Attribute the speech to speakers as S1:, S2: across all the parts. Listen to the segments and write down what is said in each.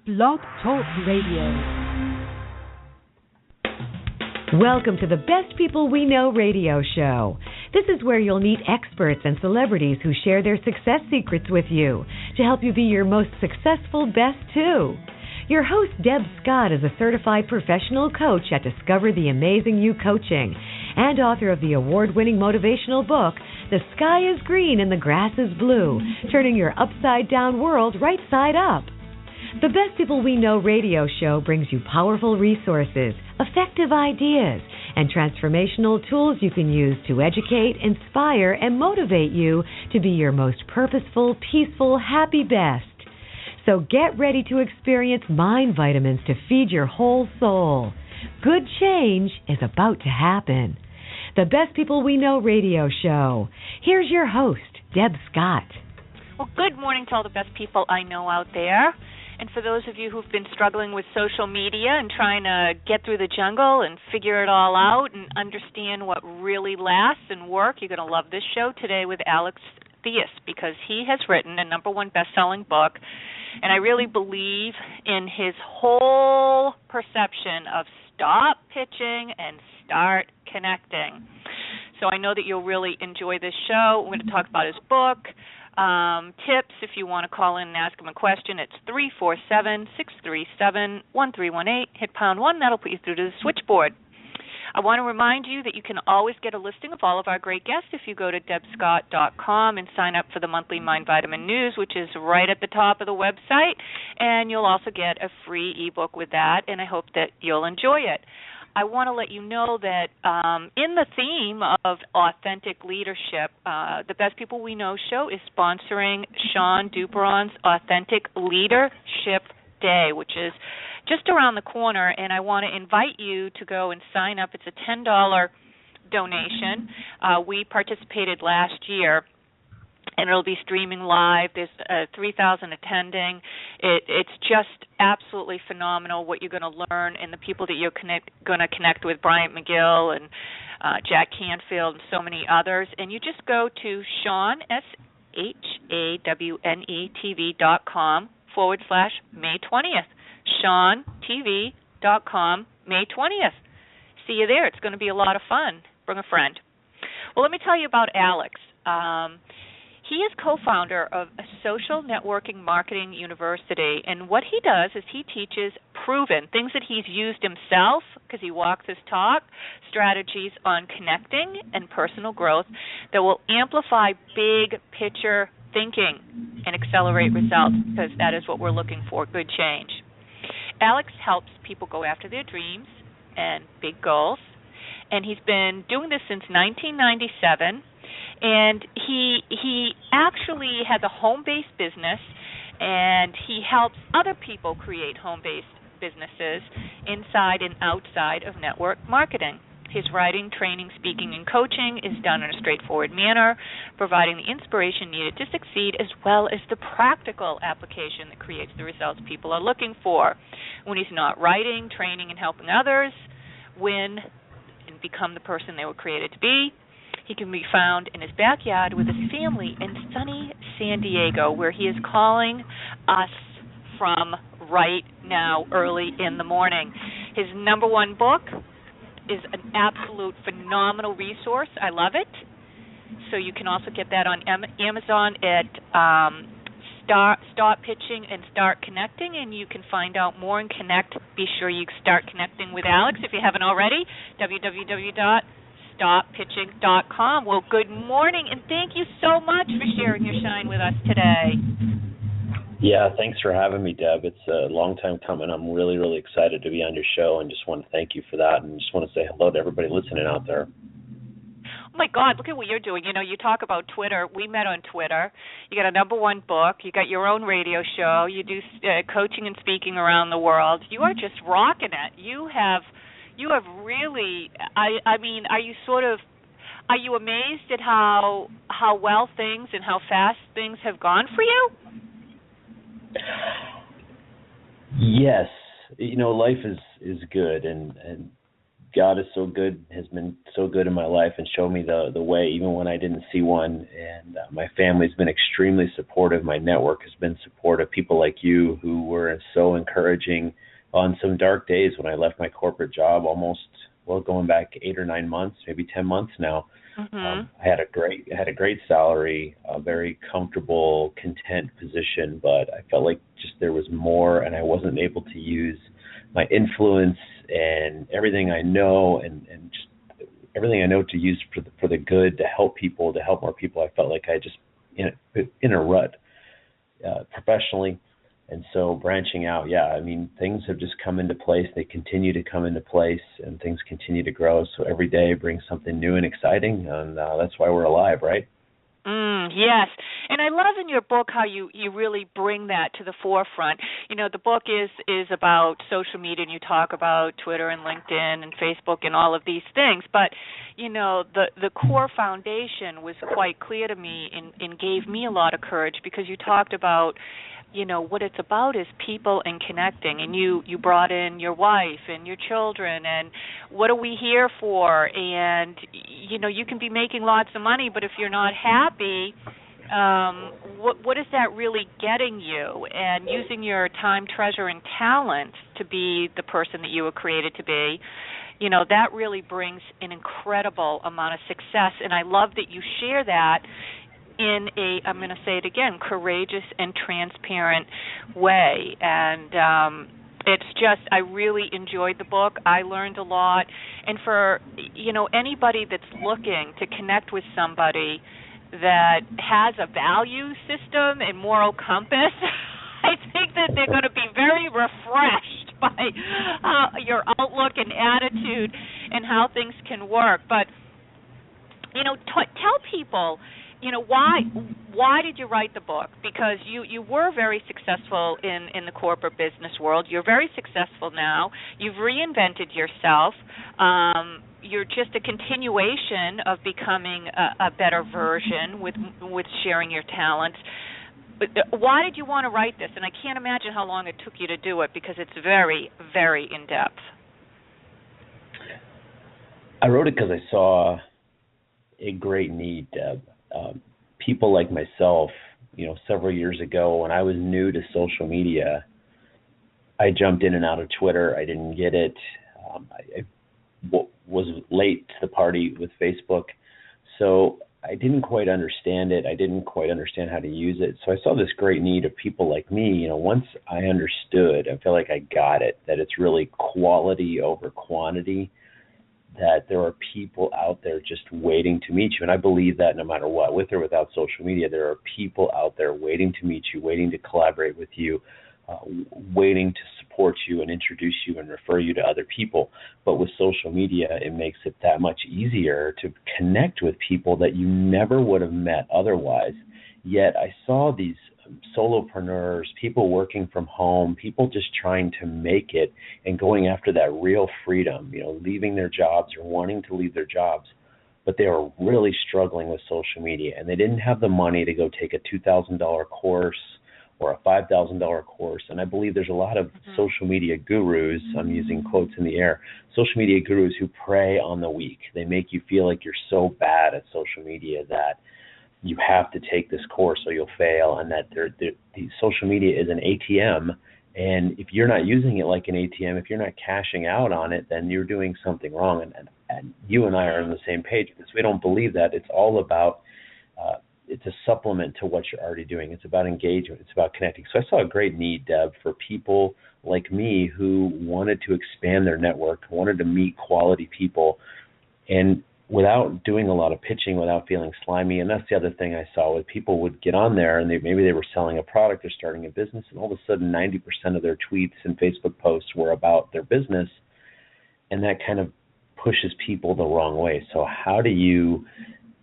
S1: Blog Talk Radio.
S2: Welcome to the Best People We Know radio show. This is where you'll meet experts and celebrities who share their success secrets with you to help you be your most successful best too. Your host, Deb Scott, is a certified professional coach at Discover the Amazing You Coaching and author of the award-winning motivational book, The Sky is Green and the Grass is Blue, turning your upside-down world right side up. The Best People We Know radio show brings you powerful resources, effective ideas, and transformational tools you can use to educate, inspire, and motivate you to be your most purposeful, peaceful, happy best. So get ready to experience mind vitamins to feed your whole soul. Good change is about to happen. The Best People We Know radio show. Here's your host, Deb Scott.
S3: Well, good morning to all the best people I know out there. And for those of you who've been struggling with social media and trying to get through the jungle and figure it all out and understand what really lasts and works, you're going to love this show today with Alex-theis, because he has written a #1 best-selling book, and I really believe in his whole perception of stop pitching and start connecting. So I know that you'll really enjoy this show. We're going to talk about his book. Tips, if you want to call in and ask him a question, it's 347-637-1318. Hit pound 1. That'll put you through to the switchboard. I want to remind you that you can always get a listing of all of our great guests if you go to debscott.com and sign up for the monthly Mind Vitamin News, which is right at the top of the website, and you'll also get a free ebook with that, and I hope that you'll enjoy it. I want to let you know that in the theme of authentic leadership, the Best People We Know show is sponsoring Sean Duperon's Authentic Leadership Day, which is just around the corner, and I want to invite you to go and sign up. It's a $10 donation. We participated last year, and it'll be streaming live. There's 3,000 attending. It's just absolutely phenomenal what you're going to learn, and the people that you're going to connect with, Bryant McGill and Jack Canfield and so many others. And you just go to Sean, ShawnTV.com/May 20th. ShawnTV.com, May 20th. See you there. It's going to be a lot of fun. Bring a friend. Well, let me tell you about Alex. He is co-founder of a social networking marketing university, and what he does is he teaches proven things that he's used himself, because he walks his talk, strategies on connecting and personal growth that will amplify big picture thinking and accelerate results, because that is what we're looking for, good change. Alex helps people go after their dreams and big goals, and he's been doing this since 1997. And he actually has a home-based business, and he helps other people create home-based businesses inside and outside of network marketing. His writing, training, speaking, and coaching is done in a straightforward manner, providing the inspiration needed to succeed as well as the practical application that creates the results people are looking for. When he's not writing, training, and helping others win and become the person they were created to be, he can be found in his backyard with his family in sunny San Diego, where he is calling us from right now, early in the morning. His #1 book is an absolute phenomenal resource. I love it. So you can also get that on Amazon at Stop Pitching and Start Connecting, and you can find out more and connect. Be sure you start connecting with Alex if you haven't already. www.stoppitching.com. Well, good morning, and thank you so much for sharing your shine with us today.
S4: Yeah, thanks for having me, Deb. It's a long time coming. I'm really, really excited to be on your show, and just want to thank you for that, and just want to say hello to everybody listening out there.
S3: Oh, my God, look at what you're doing. You know, you talk about Twitter. We met on Twitter. You got a #1 book. You got your own radio show. You do coaching and speaking around the world. You are just rocking it. You have really, I mean, are you amazed at how well things and how fast things have gone for you?
S4: Yes. You know, life is good, and God is so good, has been so good in my life and showed me the way, even when I didn't see one. And my family's been extremely supportive. My network has been supportive. People like you who were so encouraging on some dark days when I left my corporate job going back 8 or 9 months, maybe 10 months now. I had a great salary, a very comfortable, content position, but I felt like just there was more, and I wasn't able to use my influence and everything I know and just everything I know to use for the good, to help people, to help more people. I felt like I just in a rut professionally. And so branching out, things have just come into place. They continue to come into place, and things continue to grow. So every day brings something new and exciting, and that's why we're alive, right?
S3: Yes. And I love in your book how you really bring that to the forefront. The book is about social media, and you talk about Twitter and LinkedIn and Facebook and all of these things. But, the core foundation was quite clear to me and gave me a lot of courage, because you talked about what it's about is people and connecting, and you brought in your wife and your children, and what are we here for? And you can be making lots of money, but if you're not happy, what is that really getting you? And using your time, treasure, and talent to be the person that you were created to be, that really brings an incredible amount of success. And I love that you share that in I'm going to say it again, courageous and transparent way. And it's just, I really enjoyed the book. I learned a lot. And for, anybody that's looking to connect with somebody that has a value system and moral compass, I think that they're going to be very refreshed by your outlook and attitude and how things can work. But, tell people, why did you write the book? Because you were very successful in the corporate business world. You're very successful now. You've reinvented yourself. You're just a continuation of becoming a better version with sharing your talents. But why did you want to write this? And I can't imagine how long it took you to do it, because it's very, very in-depth.
S4: I wrote it because I saw a great need, Deb. People like myself, several years ago when I was new to social media, I jumped in and out of Twitter. I didn't get it. I was late to the party with Facebook, so I didn't quite understand it. I didn't quite understand how to use it. So I saw this great need of people like me. Once I understood, I feel like I got it, that it's really quality over quantity, that there are people out there just waiting to meet you. And I believe that no matter what, with or without social media, there are people out there waiting to meet you, waiting to collaborate with you, waiting to support you and introduce you and refer you to other people. But with social media, it makes it that much easier to connect with people that you never would have met otherwise. Yet I saw these solopreneurs, people working from home, people just trying to make it and going after that real freedom, leaving their jobs or wanting to leave their jobs. But they were really struggling with social media, and they didn't have the money to go take a $2,000 course or a $5,000 course. And I believe there's a lot of social media gurus, I'm using quotes in the air, social media gurus who prey on the weak. They make you feel like you're so bad at social media that you have to take this course or you'll fail, and that the social media is an ATM, and if you're not using it like an ATM, if you're not cashing out on it, then you're doing something wrong. And you and I are on the same page because we don't believe that. It's all about, it's a supplement to what you're already doing. It's about engagement. It's about connecting. So I saw a great need, Deb, for people like me who wanted to expand their network, wanted to meet quality people, and without doing a lot of pitching, without feeling slimy. And that's the other thing I saw, with people would get on there and maybe they were selling a product or starting a business, and all of a sudden 90% of their tweets and Facebook posts were about their business, and that kind of pushes people the wrong way. So how do you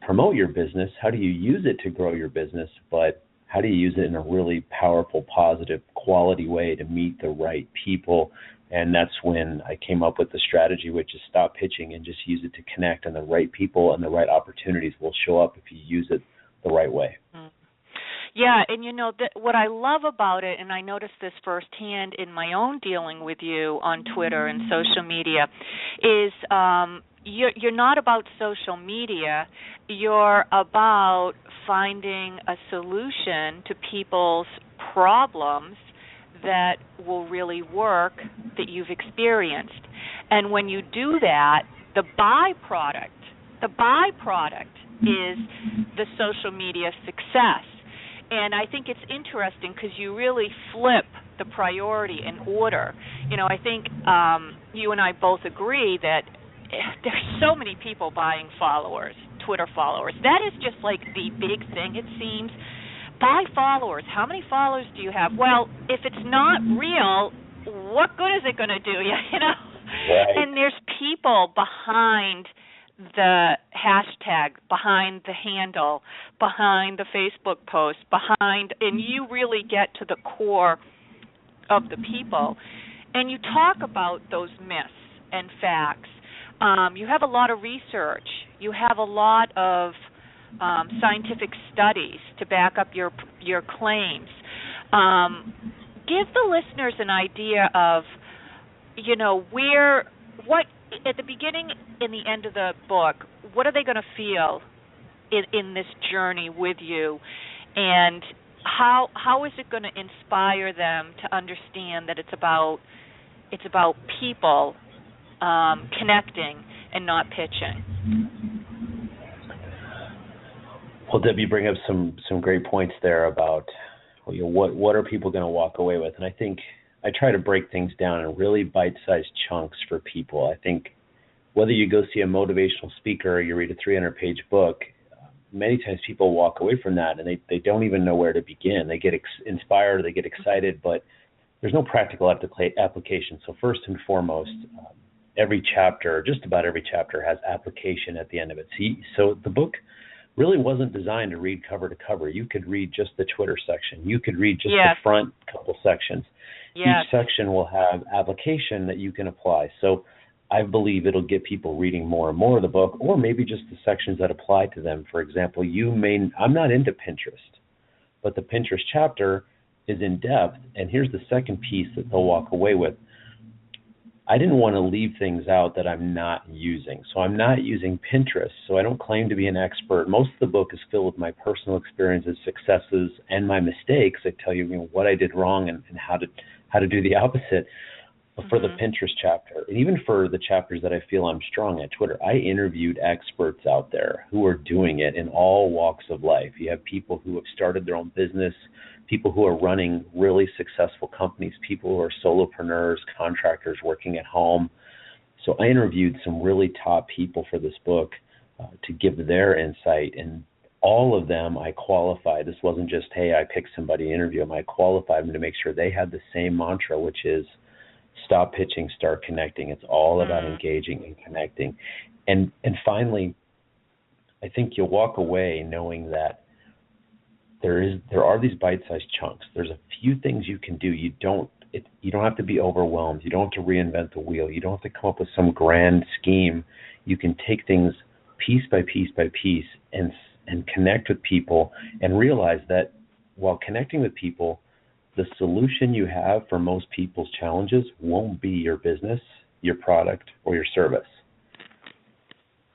S4: promote your business? How do you use it to grow your business? But how do you use it in a really powerful, positive, quality way to meet the right people? And that's when I came up with the strategy, which is stop pitching and just use it to connect, and the right people and the right opportunities will show up if you use it the right way.
S3: Yeah, and what I love about it, and I noticed this firsthand in my own dealing with you on Twitter and social media, is you're not about social media. You're about finding a solution to people's problems that will really work that you've experienced. And when you do that, the byproduct is the social media success. And I think it's interesting because you really flip the priority in order. I think you and I both agree that there's so many people buying followers, Twitter followers. That is just like the big thing, it seems. Buy followers. How many followers do you have? Well, if it's not real, what good is it going to do you?
S4: Right.
S3: And there's people behind the hashtag, behind the handle, behind the Facebook post, and you really get to the core of the people. And you talk about those myths and facts. You have a lot of research. You have a lot of scientific studies to back up your claims. Give the listeners an idea of, what at the beginning and the end of the book, what are they going to feel in this journey with you, and how is it going to inspire them to understand that it's about people connecting and not pitching?
S4: Well, Deb, you bring up some great points there about what are people going to walk away with, and I think I try to break things down in really bite-sized chunks for people. I think whether you go see a motivational speaker or you read a 300-page book, many times people walk away from that and they don't even know where to begin. They get inspired, they get excited, but there's no practical application. So first and foremost, every chapter, just about every chapter, has application at the end of it. So the book really wasn't designed to read cover to cover. You could read just the Twitter section. You could read just the front couple sections.
S3: Yes.
S4: Each section will have application that you can apply. So I believe it'll get people reading more and more of the book, or maybe just the sections that apply to them. For example, I'm not into Pinterest, but the Pinterest chapter is in depth, and here's the second piece that they'll walk away with. I didn't want to leave things out that I'm not using. So I'm not using Pinterest, so I don't claim to be an expert. Most of the book is filled with my personal experiences, successes, and my mistakes. I tell you, what I did wrong and how to do the opposite. But for the Pinterest chapter, and even for the chapters that I feel I'm strong at Twitter, I interviewed experts out there who are doing it in all walks of life. You have people who have started their own business, people who are running really successful companies, people who are solopreneurs, contractors working at home. So I interviewed some really top people for this book to give their insight, and all of them I qualified. This wasn't just, hey, I picked somebody to interview them. I qualified them to make sure they had the same mantra, which is stop pitching, start connecting. It's all about engaging and connecting. And finally, I think you'll walk away knowing that there are these bite-sized chunks. There's a few things you can do. You don't have to be overwhelmed. You don't have to reinvent the wheel. You don't have to come up with some grand scheme. You can take things piece by piece by piece and connect with people and realize that while connecting with people, the solution you have for most people's challenges won't be your business, your product, or your service.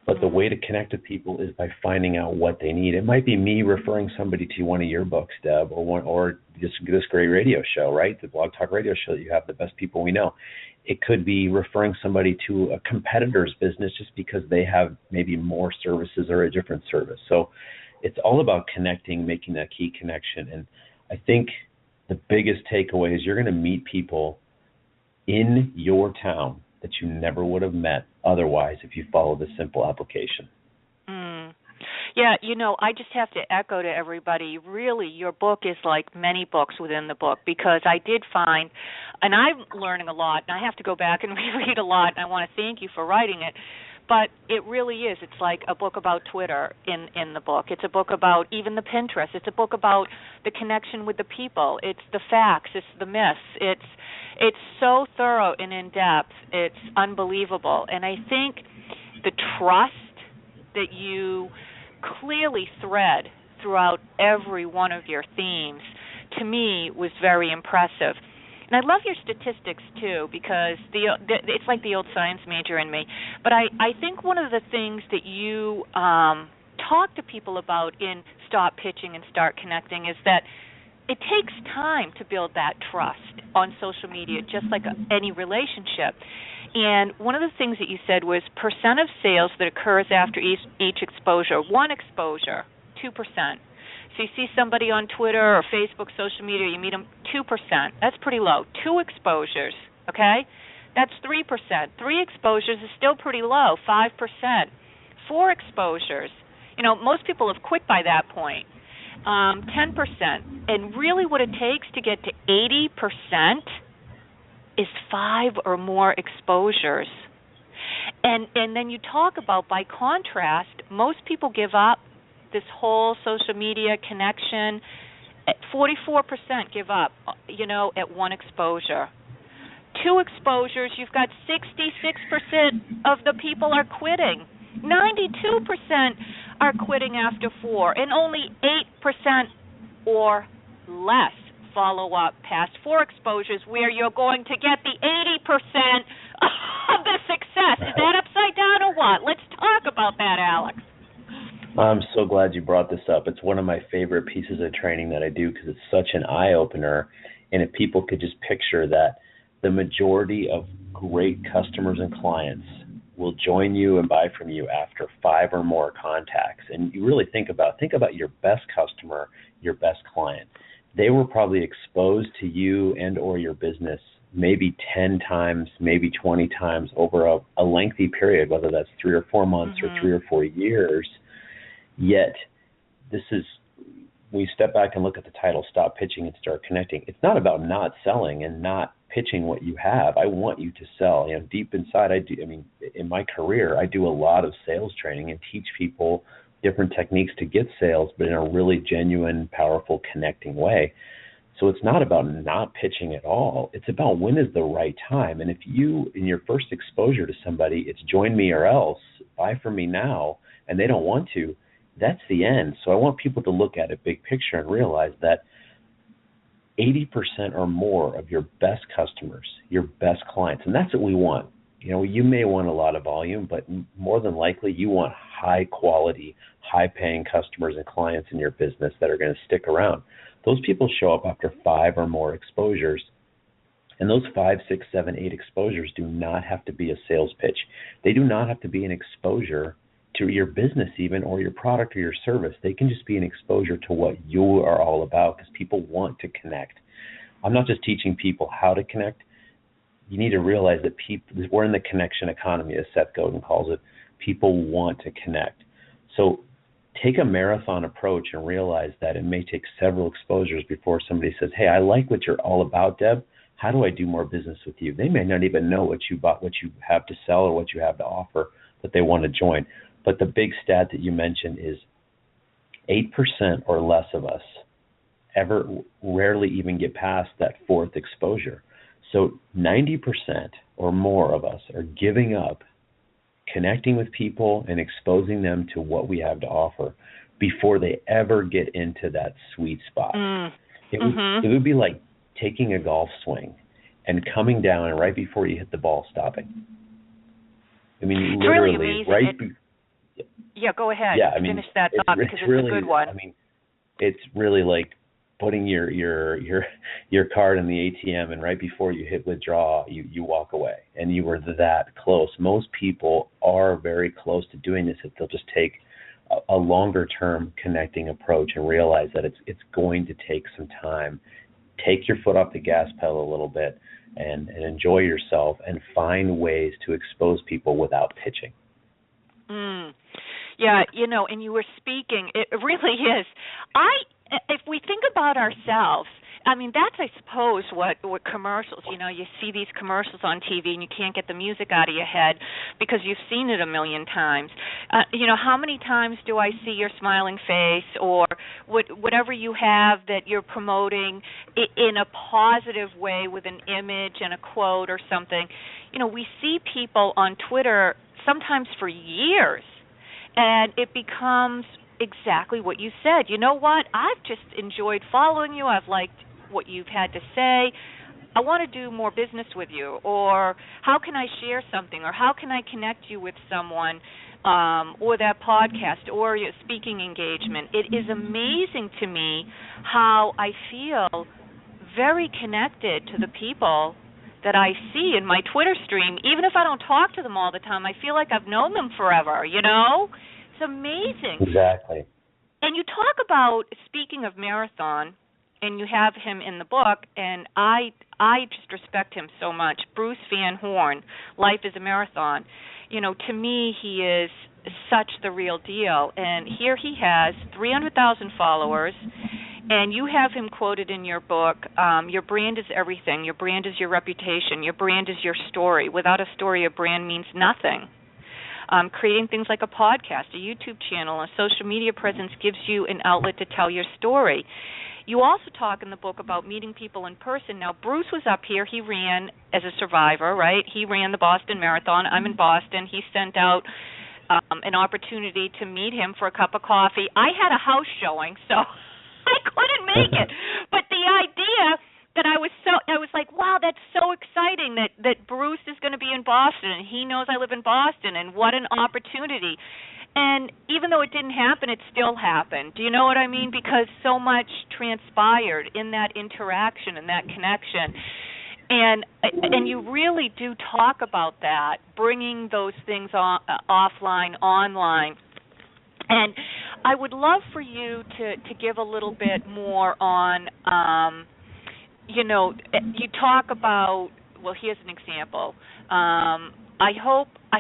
S4: But the way to connect with people is by finding out what they need. It might be me referring somebody to one of your books, Deb, or this great radio show, right? The Blog Talk radio show that you have, The Best People We Know. It could be referring somebody to a competitor's business just because they have maybe more services or a different service. So it's all about connecting, making that key connection. And I think the biggest takeaway is you're going to meet people in your town that you never would have met otherwise if you follow this simple application.
S3: Yeah, I just have to echo to everybody, really, your book is like many books within the book, because I did find, and I'm learning a lot, and I have to go back and reread a lot, and I want to thank you for writing it. But it really is. It's like a book about Twitter in the book. It's a book about even the Pinterest. It's a book about the connection with the people. It's the facts. It's the myths. It's so thorough and in-depth. It's unbelievable. And I think the trust that you clearly thread throughout every one of your themes, to me, was very impressive. And I love your statistics, too, because it's like the old science major in me. But I think one of the things that you talk to people about in Stop Pitching and Start Connecting is that it takes time to build that trust on social media, just like any relationship. And one of the things that you said was percent of sales that occurs after each exposure. One exposure, 2%. So you see somebody on Twitter or Facebook, social media, you meet them, 2%. That's pretty low. 2 exposures, okay? That's 3%. 3 exposures is still pretty low, 5%. 4 exposures, most people have quit by that point. 10%. And really what it takes to get to 80% is 5 or more exposures. And then you talk about, by contrast, most people give up this whole social media connection. 44% give up, at 1 exposure. 2 exposures, you've got 66% of the people are quitting. 92% are quitting after 4, and only 8% or less follow up past 4 exposures, where you're going to get the 80% of the success. Is that upside down or what? Let's talk about that, Alex.
S4: I'm so glad you brought this up. It's one of my favorite pieces of training that I do because it's such an eye-opener. And if people could just picture that the majority of great customers and clients will join you and buy from you after 5 or more contacts. And you really think about your best customer, your best client. They were probably exposed to you and or your business maybe 10 times, maybe 20 times over a lengthy period, whether that's 3 or 4 months or 3 or 4 years. Yet we step back and look at the title, Stop Pitching and Start Connecting. It's not about not selling and not pitching what you have. I want you to sell. Deep inside, in my career, I do a lot of sales training and teach people different techniques to get sales, but in a really genuine, powerful, connecting way. So it's not about not pitching at all. It's about when is the right time. And if you, in your first exposure to somebody, it's join me or else, buy from me now, and they don't want to, that's the end. So I want people to look at it big picture and realize that 80% or more of your best customers, your best clients, and that's what we want. You may want a lot of volume, but more than likely you want high quality, high paying customers and clients in your business that are going to stick around. Those people show up after 5 or more exposures. And those 5, 6, 7, 8 exposures do not have to be a sales pitch. They do not have to be an exposure to your business even, or your product or your service. They can just be an exposure to what you are all about, because people want to connect. I'm not just teaching people how to connect. You need to realize that we're in the connection economy, as Seth Godin calls it. People want to connect. So take a marathon approach and realize that it may take several exposures before somebody says, hey, I like what you're all about, Deb. How do I do more business with you? They may not even know what you have to sell or what you have to offer, but they want to join. But the big stat that you mentioned is 8% or less of us rarely even get past that 4th exposure. So 90% or more of us are giving up connecting with people and exposing them to what we have to offer before they ever get into that sweet spot. It would be like taking a golf swing and coming down, and right before you hit the ball, stopping. Literally,
S3: really
S4: right.
S3: Yeah, go ahead.
S4: Yeah,
S3: finish that thought because it's
S4: really,
S3: a good one.
S4: It's really like putting your card in the ATM, and right before you hit withdraw, you walk away, and you were that close. Most people are very close to doing this if they'll just take a longer term connecting approach and realize that it's going to take some time. Take your foot off the gas pedal a little bit and enjoy yourself, and find ways to expose people without pitching.
S3: Yeah, and you were speaking, it really is. If we think about ourselves, that's, I suppose, what commercials, you see these commercials on TV and you can't get the music out of your head because you've seen it a million times. How many times do I see your smiling face, or whatever you have that you're promoting in a positive way with an image and a quote or something? We see people on Twitter sometimes for years, and it becomes exactly what you said. You know what? I've just enjoyed following you. I've liked what you've had to say. I want to do more business with you, or how can I share something, or how can I connect you with someone, or that podcast, or your speaking engagement. It is amazing to me how I feel very connected to the people that I see in my Twitter stream. Even if I don't talk to them all the time, I feel like I've known them forever, you know? It's amazing.
S4: Exactly.
S3: And you talk about, speaking of marathon, and you have him in the book, and I just respect him so much. Bruce Van Horn, Life is a Marathon. You know, to me, he is such the real deal. And here he has 300,000 followers, and you have him quoted in your book, your brand is everything. Your brand is your reputation. Your brand is your story. Without a story, a brand means nothing. Creating things like a podcast, a YouTube channel, a social media presence gives you an outlet to tell your story. You also talk in the book about meeting people in person. Now, Bruce was up here. He ran as a survivor, right? He ran the Boston Marathon. I'm in Boston. He sent out an opportunity to meet him for a cup of coffee. I had a house showing, so I couldn't make it. But the idea that I was like, wow, that's so exciting that Bruce is going to be in Boston, and he knows I live in Boston, and what an opportunity. And even though it didn't happen, it still happened. Do you know what I mean? Because so much transpired in that interaction and that connection. And you really do talk about that, bringing those things offline, online. And I would love for you to give a little bit more on, you talk about, well, here's an example. I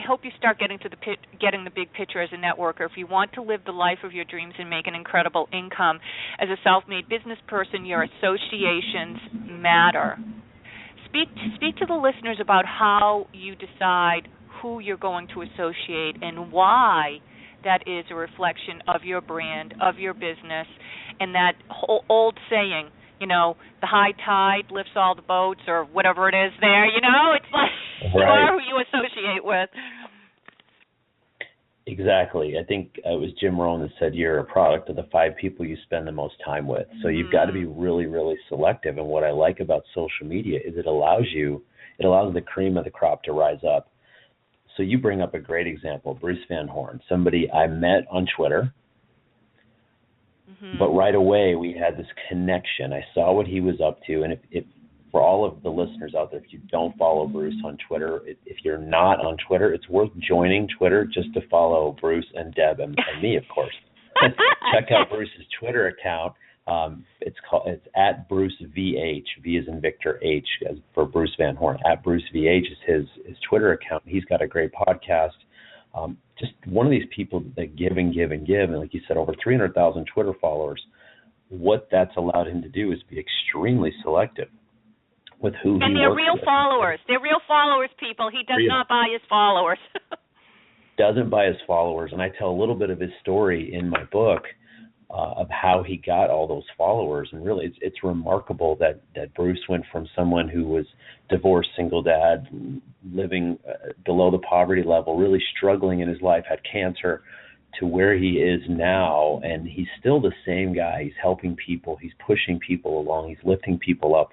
S3: hope you start getting the big picture as a networker. If you want to live the life of your dreams and make an incredible income as a self-made business person, your associations matter. Speak to the listeners about how you decide who you're going to associate and why that is a reflection of your brand, of your business, and that whole old saying, you know, the high tide lifts all the boats, or whatever it is there, you know? It's like you are who you associate with.
S4: Exactly. I think it was Jim Rohn that said you're a product of the 5 people you spend the most time with. So you've got to be really, really selective. And what I like about social media is it allows the cream of the crop to rise up. So you bring up a great example, Bruce Van Horn, somebody I met on Twitter. But right away, we had this connection. I saw what he was up to. And if for all of the listeners out there, if you don't follow Bruce on Twitter, if you're not on Twitter, it's worth joining Twitter just to follow Bruce and Deb and me, of course. Check out Bruce's Twitter account. It's at Bruce VH. V as in Victor, H as for Bruce Van Horn. At Bruce VH is his Twitter account. He's got a great podcast. Just one of these people that give and give and give, and like you said, over 300,000 Twitter followers. What that's allowed him to do is be extremely selective with who he works with. And they're real
S3: followers. They're real followers, people. He does not buy his followers.
S4: Doesn't buy his followers, and I tell a little bit of his story in my book of how he got all those followers. And really, it's remarkable that Bruce went from someone who was divorced, single dad, living below the poverty level, really struggling in his life, had cancer, to where he is now. And he's still the same guy. He's helping people. He's pushing people along. He's lifting people up.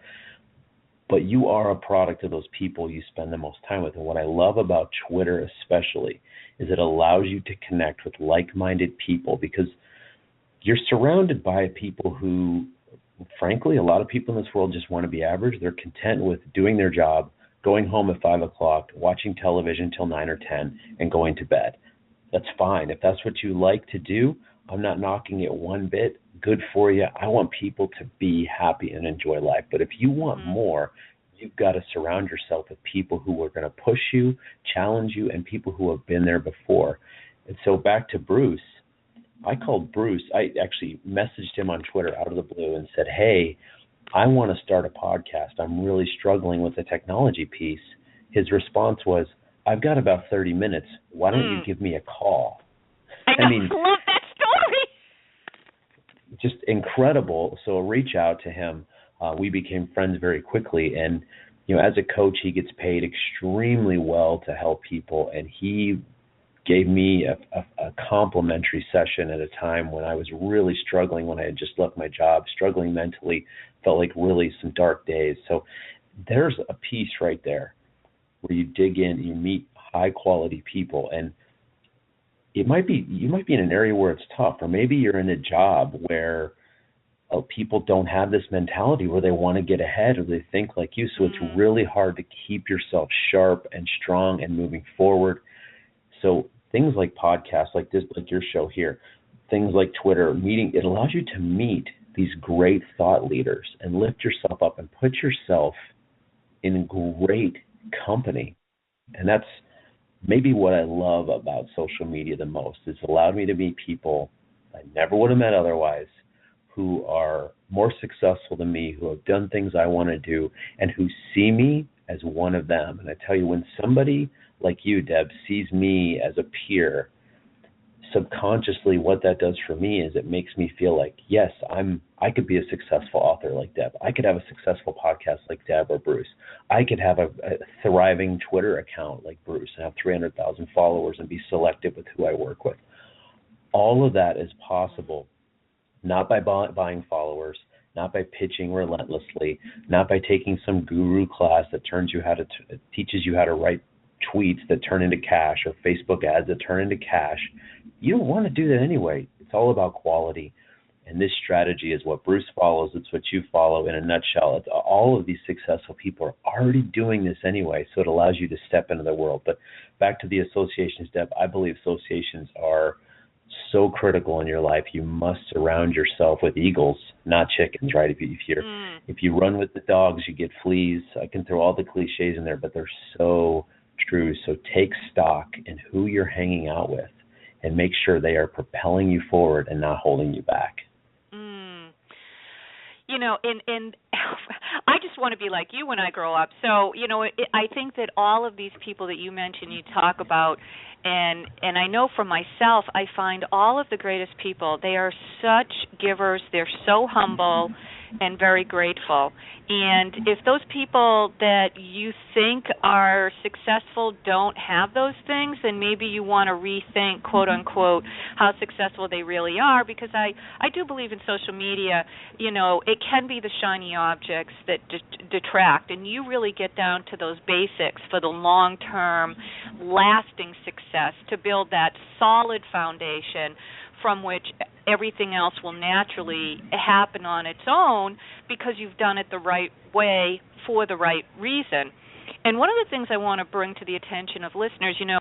S4: But you are a product of those people you spend the most time with. And what I love about Twitter especially is it allows you to connect with like-minded people, because you're surrounded by people who, frankly, a lot of people in this world just want to be average. They're content with doing their job, going home at 5 o'clock, watching television till 9 or 10, and going to bed. That's fine. If that's what you like to do, I'm not knocking it one bit. Good for you. I want people to be happy and enjoy life. But if you want more, you've got to surround yourself with people who are going to push you, challenge you, and people who have been there before. And so back to Bruce. I called Bruce. I actually messaged him on Twitter out of the blue and said, hey, I want to start a podcast. I'm really struggling with the technology piece. His response was, I've got about 30 minutes. Why don't you give me a call?
S3: I love that story.
S4: Just incredible. So reach out to him. We became friends very quickly. And, you know, as a coach, he gets paid extremely well to help people. And he gave me a complimentary session at a time when I was really struggling, when I had just left my job, struggling mentally, felt like really some dark days. So there's a piece right there where you dig in, you meet high quality people, and you might be in an area where it's tough, or maybe you're in a job where people don't have this mentality where they want to get ahead or they think like you. So it's really hard to keep yourself sharp and strong and moving forward. So things like podcasts like this, like your show here, things like Twitter, meeting, it allows you to meet these great thought leaders and lift yourself up and put yourself in great company. And that's maybe what I love about social media the most. It's allowed me to meet people I never would have met otherwise, who are more successful than me, who have done things I want to do, and who see me as one of them. And I tell you, when somebody like you, Deb, sees me as a peer, subconsciously what that does for me is it makes me feel like, yes, I could be a successful author like Deb. I could have a successful podcast like Deb or Bruce. I could have a thriving Twitter account like Bruce and have 300,000 followers and be selective with who I work with. All of that is possible not by buying followers, not by pitching relentlessly, not by taking some guru class that teaches you how to write tweets that turn into cash or Facebook ads that turn into cash. You don't want to do that anyway. It's all about quality. And this strategy is what Bruce follows. It's what you follow in a nutshell. It's all of these successful people are already doing this anyway, so it allows you to step into the world. But back to the associations, Deb, I believe associations are so critical in your life. You must surround yourself with eagles, not chickens, right? If you run with the dogs, you get fleas. I can throw all the cliches in there, but they're so true. So take stock in who you're hanging out with and make sure they are propelling you forward and not holding you back.
S3: You know, and I just want to be like you when I grow up. So, you know, I think that all of these people that you mentioned, you talk about, and I know for myself, I find all of the greatest people, they are such givers. They're so humble and very grateful. And if those people that you think are successful don't have those things, then maybe you want to rethink, quote unquote, how successful they really are, because I do believe in social media, you know, it can be the shiny objects that detract, and you really get down to those basics for the long-term, lasting success, to build that solid foundation from which everything else will naturally happen on its own because you've done it the right way for the right reason. And one of the things I want to bring to the attention of listeners, you know,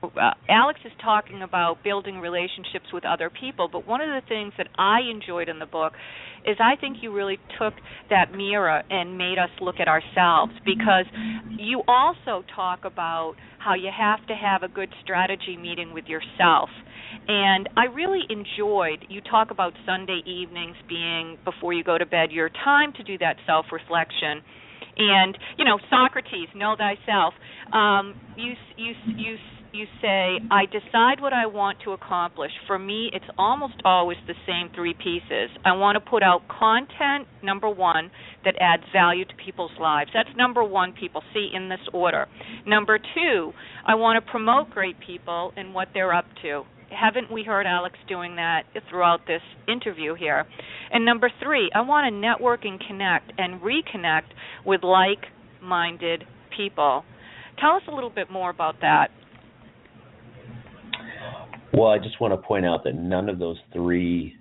S3: Alex is talking about building relationships with other people, but one of the things that I enjoyed in the book is I think you really took that mirror and made us look at ourselves, because you also talk about how you have to have a good strategy meeting with yourself. And I really enjoyed, you talk about Sunday evenings being, before you go to bed, your time to do that self-reflection. And, you know, Socrates, know thyself. You say, I decide what I want to accomplish. For me, it's almost always the same three pieces. I want to put out content, number one, that adds value to people's lives. That's number one, people, see, in this order. Number two, I want to promote great people and what they're up to. Haven't we heard Alex doing that throughout this interview here? And number three, I want to network and connect and reconnect with like-minded people. Tell us a little bit more about that.
S4: Well, I just want to point out that none of those three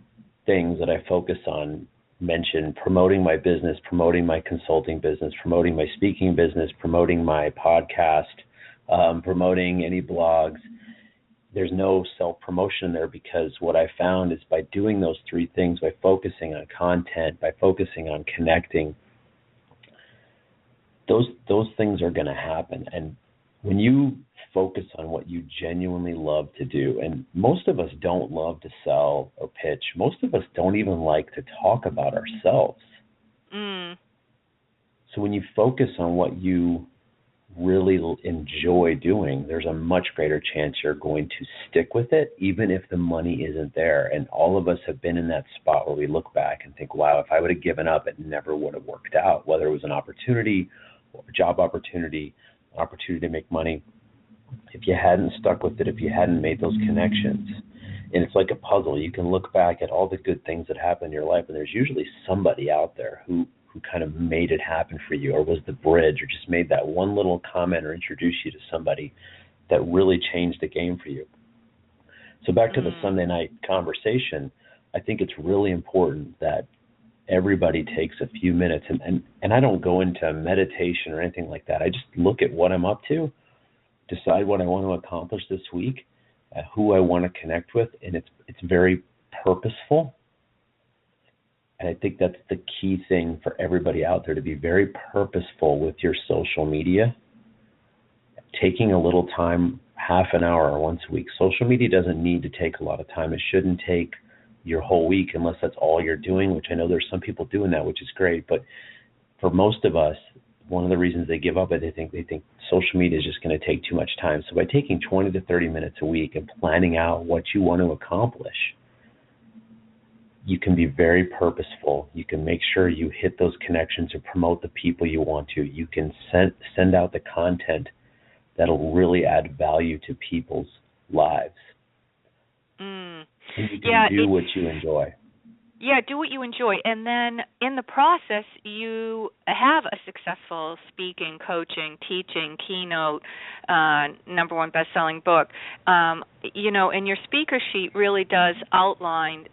S4: things that I focus on mention promoting my business, promoting my consulting business, promoting my speaking business, promoting my podcast, promoting any blogs. There's no self-promotion there, because what I found is by doing those three things, by focusing on content, by focusing on connecting, those things are going to happen. And when you focus on what you genuinely love to do, and most of us don't love to sell or pitch. Most of us don't even like to talk about ourselves. So when you focus on what you really enjoy doing, there's a much greater chance you're going to stick with it, even if the money isn't there. And all of us have been in that spot where we look back and think, wow, if I would have given up, it never would have worked out, whether it was an opportunity, or a job opportunity, an opportunity to make money. if you hadn't stuck with it, if you hadn't made those connections. And it's like a puzzle. You can look back at all the good things that happened in your life, and there's usually somebody out there who kind of made it happen for you, or was the bridge, or just made that one little comment or introduced you to somebody that really changed the game for you. So back to the Sunday night conversation, I think it's really important that everybody takes a few minutes, and I don't go into meditation or anything like that. I just look at what I'm up to, decide what I want to accomplish this week, who I want to connect with, and it's very purposeful. And I think that's the key thing for everybody out there, to be very purposeful with your social media, taking a little time, half an hour once a week. Social media doesn't need to take a lot of time. It shouldn't take your whole week unless that's all you're doing, which I know there's some people doing that, which is great. But for most of us, one of the reasons they give up is they think social media is just going to take too much time. So by taking 20 to 30 minutes a week and planning out what you want to accomplish, you can be very purposeful. You can make sure you hit those connections and promote the people you want to. You can send out the content that'll really add value to people's lives. And you can do what you enjoy.
S3: Yeah, do what you enjoy. And then in the process, you have a successful speaking, coaching, teaching, keynote, #1 best-selling book. And your speaker sheet really does outline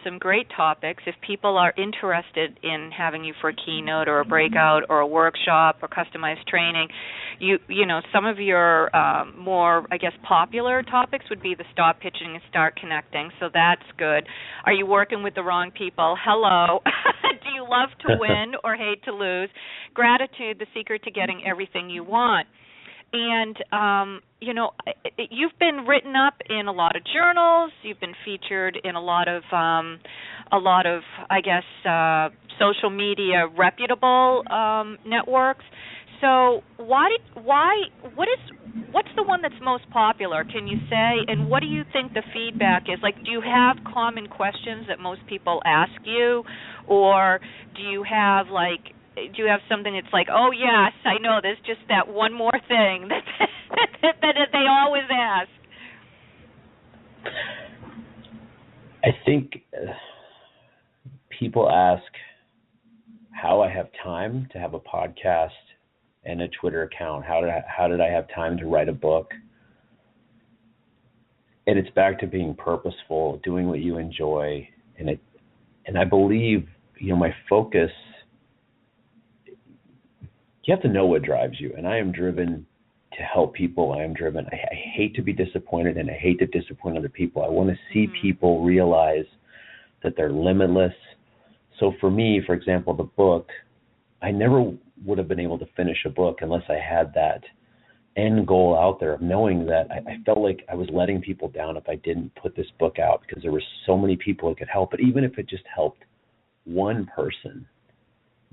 S3: some great topics. If people are interested in having you for a keynote or a breakout or a workshop or customized training, some of your more, I guess, popular topics would be the stop pitching and start connecting. So that's good. Are you working with the wrong people? Hello. Do you love to win or hate to lose? Gratitude, the secret to getting everything you want. And, you've been written up in a lot of journals. You've been featured in a lot of I guess, social media reputable networks. So what's the one that's most popular, can you say? And what do you think the feedback is? Like, do you have common questions that most people ask you? Or do you have something that's like, oh, yes, I know, there's just that one more thing that they always ask?
S4: I think people ask how I have time to have a podcast and a Twitter account. How did I have time to write a book? And it's back to being purposeful, doing what you enjoy. And I believe, my focus, you have to know what drives you. And I am driven to help people. I hate to be disappointed, and I hate to disappoint other people. I want to see people realize that they're limitless. So for me, for example, the book, I never would have been able to finish a book unless I had that end goal out there of knowing that I felt like I was letting people down if I didn't put this book out, because there were so many people it could help. But even if it just helped one person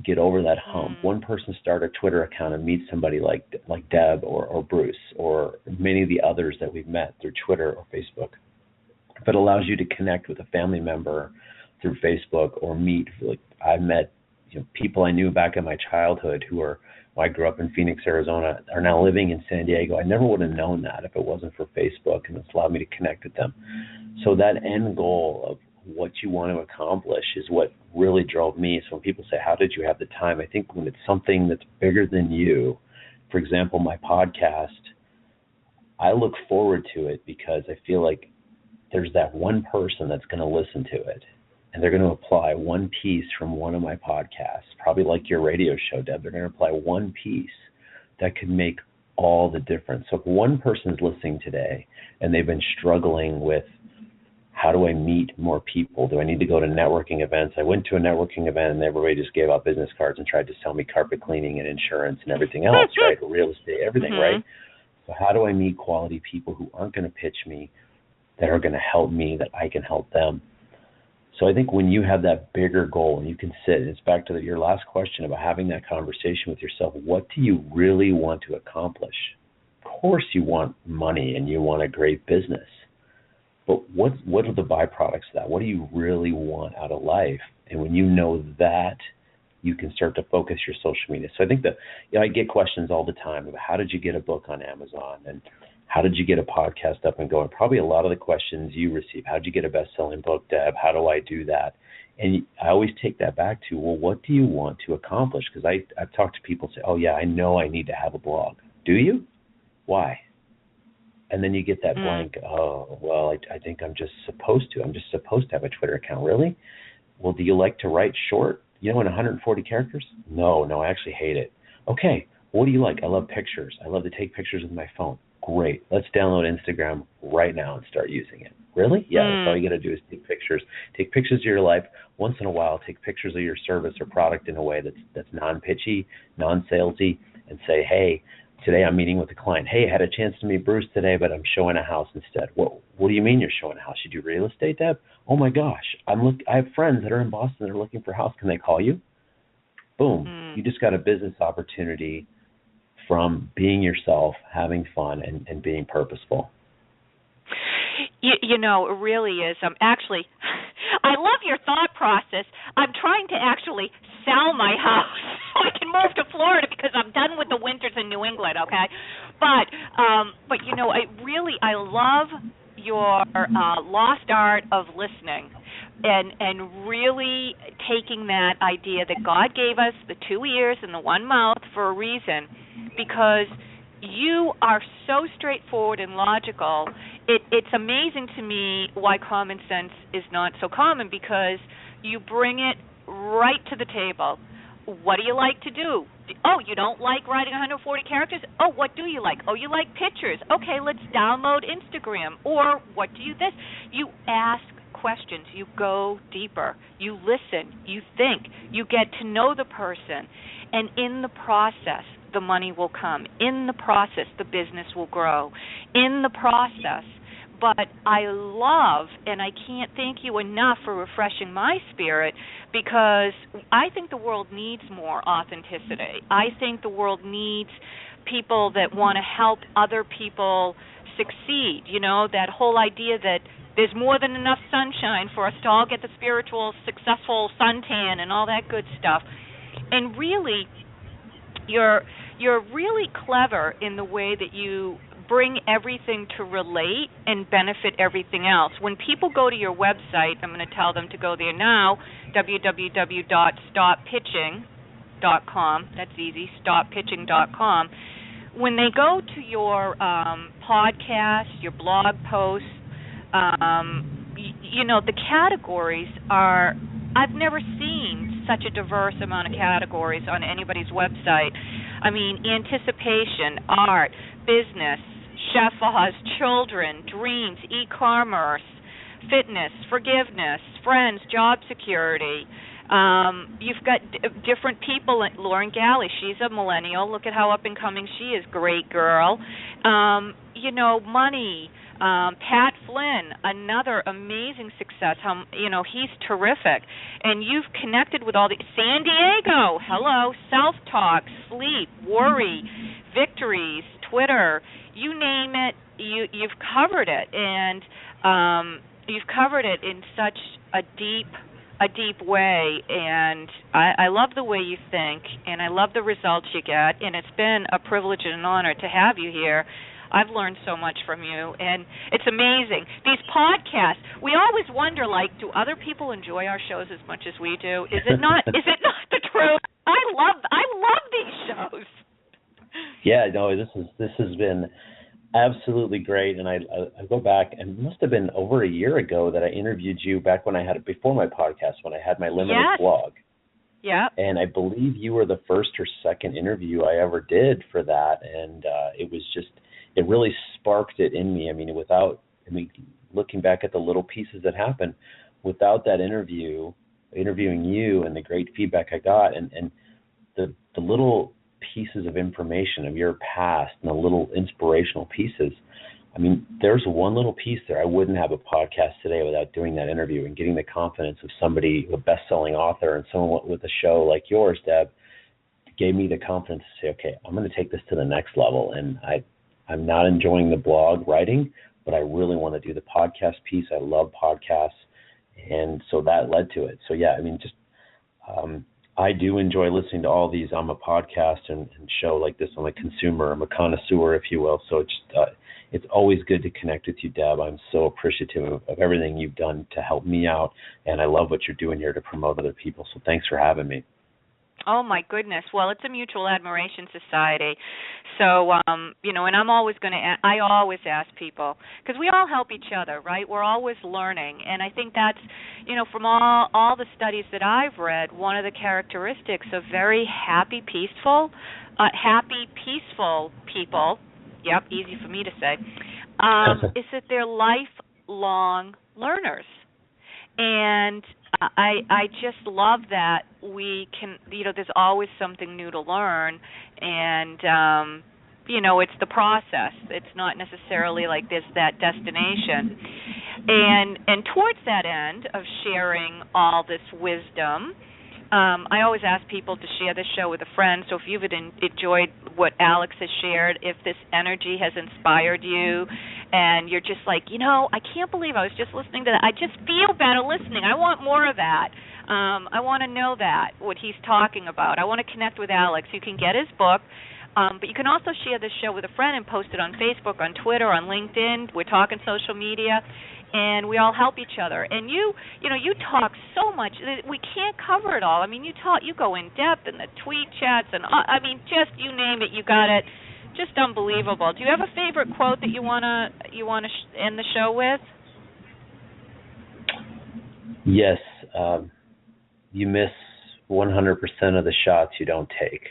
S4: get over that hump, one person start a Twitter account and meet somebody like Deb or Bruce or many of the others that we've met through Twitter or Facebook. If it allows you to connect with a family member through Facebook, or meet, I met people I knew back in my childhood I grew up in Phoenix, Arizona, are now living in San Diego. I never would have known that if it wasn't for Facebook, and it's allowed me to connect with them. So that end goal of what you want to accomplish is what really drove me. So when people say, how did you have the time? I think when it's something that's bigger than you, for example, my podcast, I look forward to it because I feel like there's that one person that's going to listen to it, and they're going to apply one piece from one of my podcasts, probably like your radio show, Deb. They're going to apply one piece that could make all the difference. So if one person's listening today and they've been struggling with, how do I meet more people? Do I need to go to networking events? I went to a networking event and everybody just gave out business cards and tried to sell me carpet cleaning and insurance and everything else, right? Real estate, everything, right? So how do I meet quality people who aren't going to pitch me, that are going to help me, that I can help them? So I think when you have that bigger goal and you can sit, and it's back to your last question about having that conversation with yourself, what do you really want to accomplish? Of course you want money and you want a great business, but what are the byproducts of that? What do you really want out of life? And when you know that, you can start to focus your social media. So I think that I get questions all the time about how did you get a book on Amazon, and How did you get a podcast up and going? Probably a lot of the questions you receive. How did you get a best-selling book, Deb? How do I do that? And I always take that back to, well, what do you want to accomplish? Because I've talked to people say, oh, yeah, I know I need to have a blog. Do you? Why? And then you get that blank, oh, well, I think I'm just supposed to. I'm just supposed to have a Twitter account. Really? Well, do you like to write short, in 140 characters? No, I actually hate it. Okay, what do you like? I love pictures. I love to take pictures with my phone. Great. Let's download Instagram right now and start using it. Really? Yeah, that's all you got to do is take pictures. Take pictures of your life. Once in a while, take pictures of your service or product in a way that's non-pitchy, non-salesy, and say, hey, today I'm meeting with a client. Hey, I had a chance to meet Bruce today, but I'm showing a house instead. What do you mean you're showing a house? You do real estate, Deb? Oh, my gosh. I have friends that are in Boston that are looking for a house. Can they call you? Boom. You just got a business opportunity from being yourself, having fun, and being purposeful.
S3: It really is. Actually, I love your thought process. I'm trying to actually sell my house so I can move to Florida because I'm done with the winters in New England, okay? But I love your lost art of listening and really taking that idea that God gave us the 2 ears and the 1 mouth for a reason, because you are so straightforward and logical. It's amazing to me why common sense is not so common, because you bring it right to the table. What do you like to do? Oh, you don't like writing 140 characters? Oh, what do you like? Oh, you like pictures. Okay, let's download Instagram. Or what do you this? You ask questions. You go deeper. You listen. You think. You get to know the person. And in the process, the money will come. In the process, the business will grow. In the process. But I love, and I can't thank you enough for refreshing my spirit, because I think the world needs more authenticity. I think the world needs people that want to help other people succeed. That whole idea that there's more than enough sunshine for us to all get the spiritual, successful suntan and all that good stuff. And really, you're really clever in the way that you bring everything to relate and benefit everything else. When people go to your website, I'm going to tell them to go there now, www.stoppitching.com. That's easy, stoppitching.com. When they go to your podcast, your blog posts, the categories are, I've never seen such a diverse amount of categories on anybody's website. I mean, anticipation, art, business, chef-ahas, children, dreams, e-commerce, fitness, forgiveness, friends, job security. You've got different people. Lauren Galley, she's a millennial. Look at how up-and-coming she is. Great girl. Money. Pat Flynn, another amazing success. He's terrific. And you've connected with all the... San Diego, hello. Self-talk, sleep, worry, victories, Twitter, you name it, you've covered it. And you've covered it in such a deep way. And I love the way you think, and I love the results you get. And it's been a privilege and an honor to have you here. I've learned so much from you, and it's amazing. These podcasts, we always wonder, do other people enjoy our shows as much as we do? Is it not the truth? I love these shows.
S4: Yeah, no, this has been absolutely great, and I go back, and it must have been over a year ago that I interviewed you back before my podcast, when I had my limited blog.
S3: Yeah.
S4: And I believe you were the first or second interview I ever did for that, and it was just, it really sparked it in me. Looking back at the little pieces that happened, without that interviewing you and the great feedback I got, and the little pieces of information of your past and the little inspirational pieces. There's one little piece there. I wouldn't have a podcast today without doing that interview and getting the confidence of somebody, a best-selling author, and someone with a show like yours, Deb, gave me the confidence to say, okay, I'm going to take this to the next level. And I'm not enjoying the blog writing, but I really want to do the podcast piece. I love podcasts. And so that led to it. So, yeah, I do enjoy listening to all these. I'm a podcast and show like this. I'm a consumer. I'm a connoisseur, if you will. So it's always good to connect with you, Deb. I'm so appreciative of everything you've done to help me out, and I love what you're doing here to promote other people. So thanks for having me.
S3: Oh, my goodness. Well, it's a mutual admiration society. So, and I'm always I always ask people, because we all help each other, right? We're always learning. And I think that's, from all the studies that I've read, one of the characteristics of very happy, peaceful people, yep, easy for me to say, is that they're lifelong learners. And I just love that we can, there's always something new to learn, and, it's the process. It's not necessarily like there's that destination. And towards that end of sharing all this wisdom, I always ask people to share this show with a friend. So if you've enjoyed what Alex has shared, if this energy has inspired you, and you're just like, I can't believe I was just listening to that. I just feel better listening. I want more of that. I want to know that, what he's talking about. I want to connect with Alex. You can get his book, but you can also share this show with a friend and post it on Facebook, on Twitter, on LinkedIn. We're talking social media. And we all help each other. And you talk so much. We can't cover it all. I mean, you go in depth in the tweet chats, and just you name it, you got it. Just unbelievable. Do you have a favorite quote that you wanna end the show with?
S4: Yes. You miss 100% of the shots you don't take.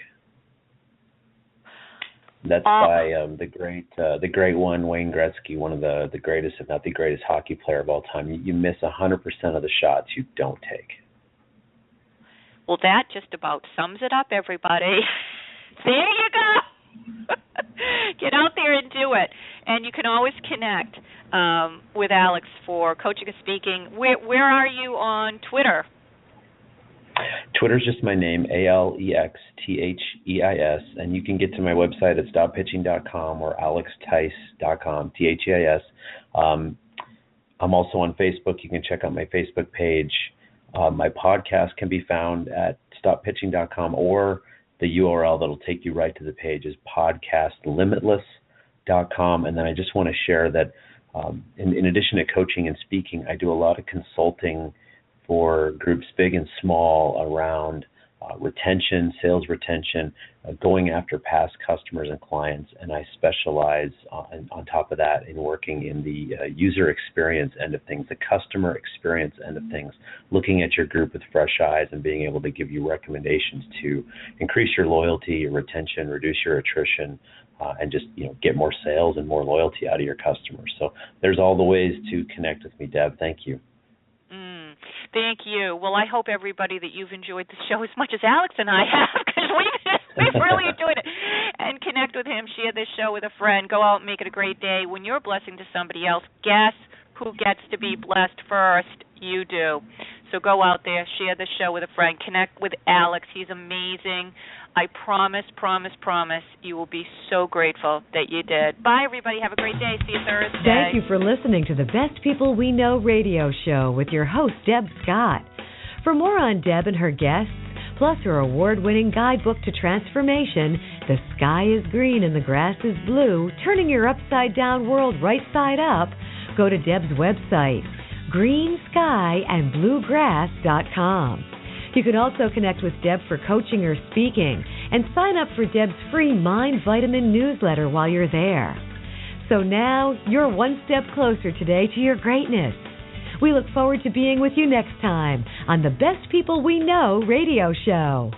S4: That's by the great one, Wayne Gretzky, one of the greatest, if not the greatest hockey player of all time. You miss 100% of the shots you don't take.
S3: Well, that just about sums it up, everybody. There you go. Get out there and do it. And you can always connect with Alex for coaching and speaking. Where are you on Twitter?
S4: Twitter's just my name, alex-theis, and you can get to my website at stoppitching.com or alex-theis.com, Theis. I'm also on Facebook. You can check out my Facebook page. My podcast can be found at stoppitching.com, or the URL that'll take you right to the page is podcastlimitless.com. And then I just want to share that in addition to coaching and speaking, I do a lot of consulting for groups big and small around retention, sales retention, going after past customers and clients. And I specialize on top of that in working in the user experience end of things, the customer experience end of things, looking at your group with fresh eyes and being able to give you recommendations to increase your loyalty, your retention, reduce your attrition, and just get more sales and more loyalty out of your customers. So there's all the ways to connect with me, Deb. Thank you.
S3: Thank you. Well, I hope everybody that you've enjoyed the show as much as Alex and I have, because we've really enjoyed it. And connect with him, share this show with a friend, go out and make it a great day. When you're a blessing to somebody else, guess who gets to be blessed first? You do. So go out there, share the show with a friend, connect with Alex. He's amazing. I promise, you will be so grateful that you did. Bye, everybody. Have a great day. See you Thursday.
S2: Thank you for listening to the Best People We Know radio show with your host, Deb Scott. For more on Deb and her guests, plus her award-winning guidebook to transformation, The Sky is Green and the Grass is Blue, Turning Your Upside-Down World Right Side Up, go to Deb's website, greenskyandbluegrass.com. You can also connect with Deb for coaching or speaking and sign up for Deb's free Mind Vitamin newsletter while you're there. So now you're one step closer today to your greatness. We look forward to being with you next time on the Best People We Know radio show.